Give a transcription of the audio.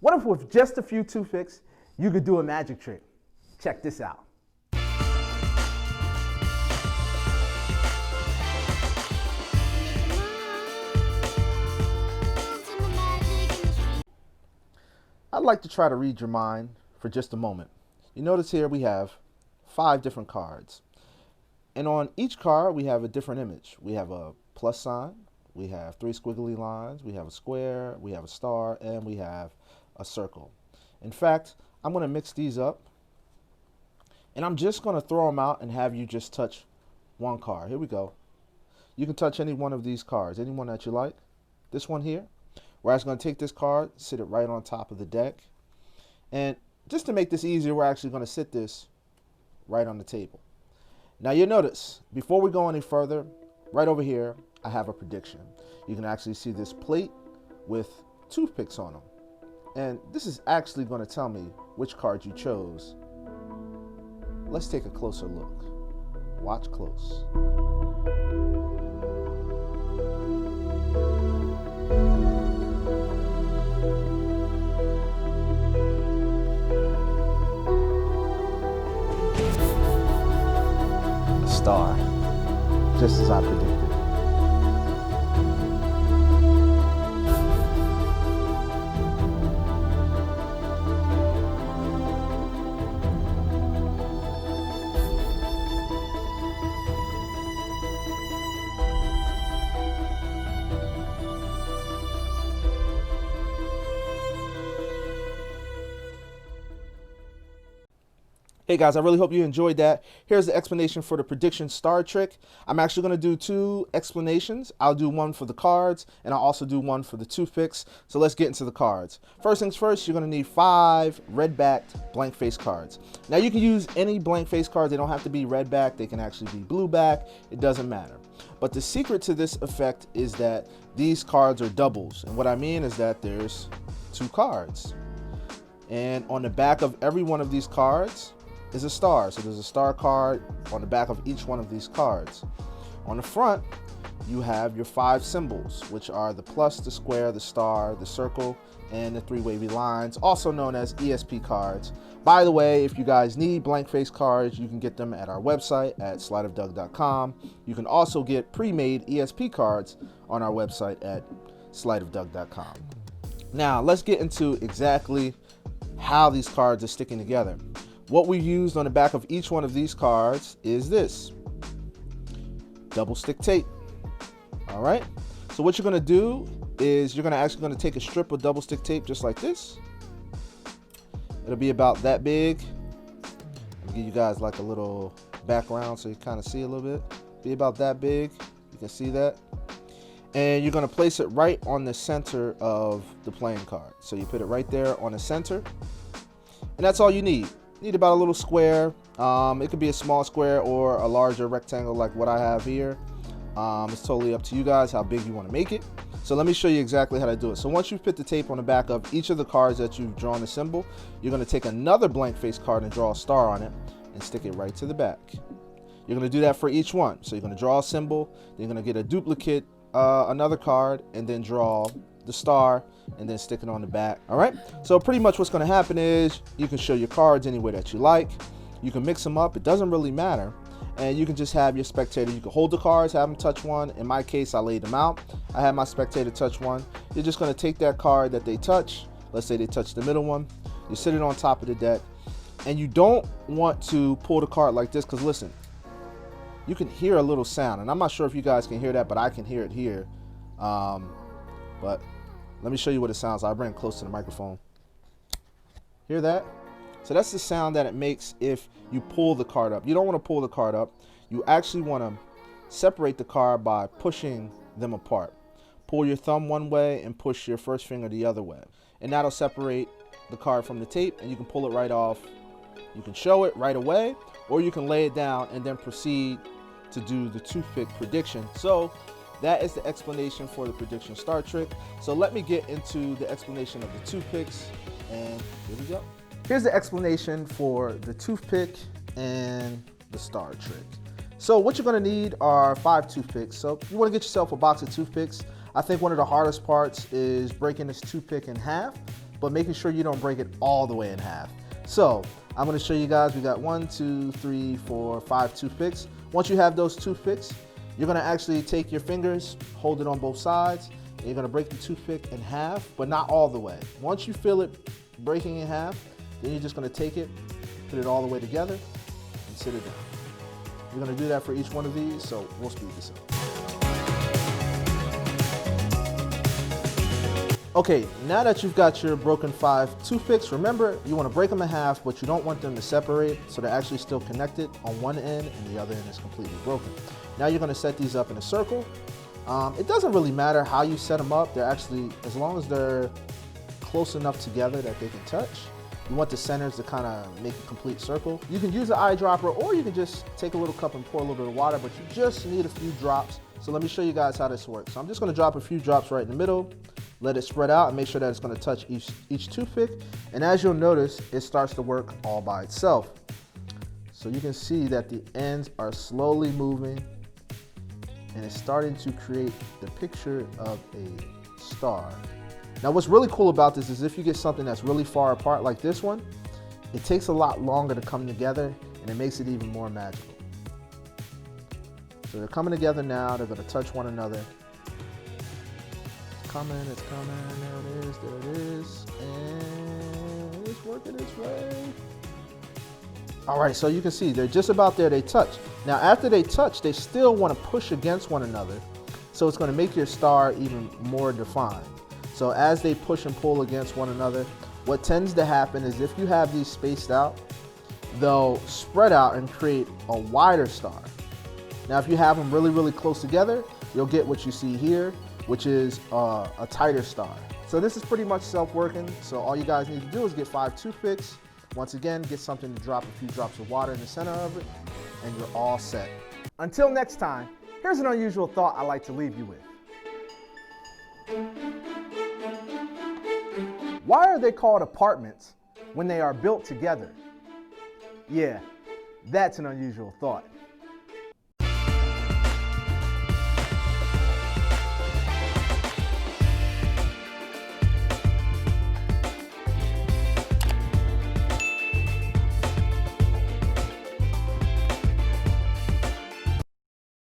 What if with just a few toothpicks, you could do a magic trick? Check this out. I'd like to try to read your mind for just a moment. You notice here we have 5 different cards. And on each card, we have a different image. We have a plus sign, we have 3 squiggly lines, we have a square, we have a star, and we have a circle. In fact, I'm going to mix these up, and I'm just going to throw them out and have you just touch one card. Here we go. You can touch any one of these cards, any one that you like. This one here. We're actually going to take this card, sit it right on top of the deck. And just to make this easier, we're actually going to sit this right on the table. Now you'll notice, before we go any further, right over here, I have a prediction. You can actually see this plate with toothpicks on them. And this is actually going to tell me which card you chose. Let's take a closer look. Watch close. Star, just as I predicted. Hey guys, I really hope you enjoyed that. Here's the explanation for the prediction star trick. I'm actually going to do 2 explanations. I'll do one for the cards, and I'll also do one for the toothpicks. So let's get into the cards. First things first, you're going to need 5 red-backed blank face cards. Now you can use any blank face cards. They don't have to be red-backed. They can actually be blue-backed. It doesn't matter. But the secret to this effect is that these cards are doubles. And what I mean is that there's 2 cards. And on the back of every one of these cards is a star. So there's a star card on the back of each one of these cards. On the front, you have your 5 symbols, which are the plus, the square, the star, the circle, and the 3 wavy lines, also known as ESP cards. By the way, if you guys need blank face cards, you can get them at our website at SleightOfDoug.com. You can also get pre-made ESP cards on our website at SleightOfDoug.com. Now, let's get into exactly how these cards are sticking together. What we used on the back of each one of these cards is this double stick tape. All right, so what you're going to do is you're actually going to take a strip of double stick tape just like this. It'll be about that big. I'll give you guys like a little background so you kind of see a little bit. Be about that big. You can see that. And you're going to place it right on the center of the playing card. So you put it right there on the center, and that's all you need. Need about a little square. It could be a small square or a larger rectangle like what I have here. It's totally up to you guys how big you want to make it. So let me show you exactly how to do it. So once you've put the tape on the back of each of the cards that you've drawn a symbol, you're going to take another blank face card and draw a star on it and stick it right to the back. You're going to do that for each one. So you're going to draw a symbol, then you're going to get a duplicate, another card, and then draw the star and then stick it on the back. All right, so pretty much what's going to happen is you can show your cards any way that you like. You can mix them up, it doesn't really matter, and you can just have your spectator. You can hold the cards, have them touch one. In my case, I laid them out. I had my spectator touch one. You're just going to take that card that they touch. Let's say they touch the middle one. You sit it on top of the deck, and you don't want to pull the card like this, because listen, you can hear a little sound, and I'm not sure if you guys can hear that, but I can hear it here. But let me show you what it sounds like. I'll bring it close to the microphone. Hear that? So that's the sound that it makes if you pull the card up. You don't want to pull the card up. You actually want to separate the card by pushing them apart. Pull your thumb one way and push your first finger the other way. And that'll separate the card from the tape, and you can pull it right off. You can show it right away, or you can lay it down and then proceed to do the toothpick prediction. So that is the explanation for the prediction star trick. So let me get into the explanation of the toothpicks, and here we go. Here's the explanation for the toothpick and the star trick. So what you're gonna need are 5 toothpicks. So you wanna get yourself a box of toothpicks. I think one of the hardest parts is breaking this toothpick in half, but making sure you don't break it all the way in half. So I'm going to show you guys. We got 1, 2, 3, 4, 5 toothpicks. Once you have those toothpicks, you're going to actually take your fingers, hold it on both sides, and you're going to break the toothpick in half, but not all the way. Once you feel it breaking in half, then you're just going to take it, put it all the way together, and sit it down. You're going to do that for each one of these, so we'll speed this up. Okay, now that you've got your broken 5 toothpicks, remember you want to break them in half, but you don't want them to separate, so they're actually still connected on one end and the other end is completely broken. Now you're going to set these up in a circle. It doesn't really matter how you set them up. They're actually, as long as they're close enough together that they can touch. You want the centers to kind of make a complete circle. You can use an eyedropper, or you can just take a little cup and pour a little bit of water, but you just need a few drops. So let me show you guys how this works. So I'm just going to drop a few drops right in the middle, let it spread out, and make sure that it's going to touch each toothpick. And as you'll notice, it starts to work all by itself. So you can see that the ends are slowly moving, and it's starting to create the picture of a star. Now what's really cool about this is if you get something that's really far apart like this one, it takes a lot longer to come together, and it makes it even more magical. So they're coming together now, they're gonna touch one another. It's coming, there it is, and it's working its way. All right, so you can see they're just about there, they touch. Now after they touch, they still wanna push against one another, so it's gonna make your star even more defined. So as they push and pull against one another, what tends to happen is if you have these spaced out, they'll spread out and create a wider star. Now if you have them really, really close together, you'll get what you see here, which is a tighter star. So this is pretty much self-working. So all you guys need to do is get 5 toothpicks. Once again, get something to drop a few drops of water in the center of it, and you're all set. Until next time, here's an unusual thought I like to leave you with. Why are they called apartments when they are built together? Yeah, that's an unusual thought.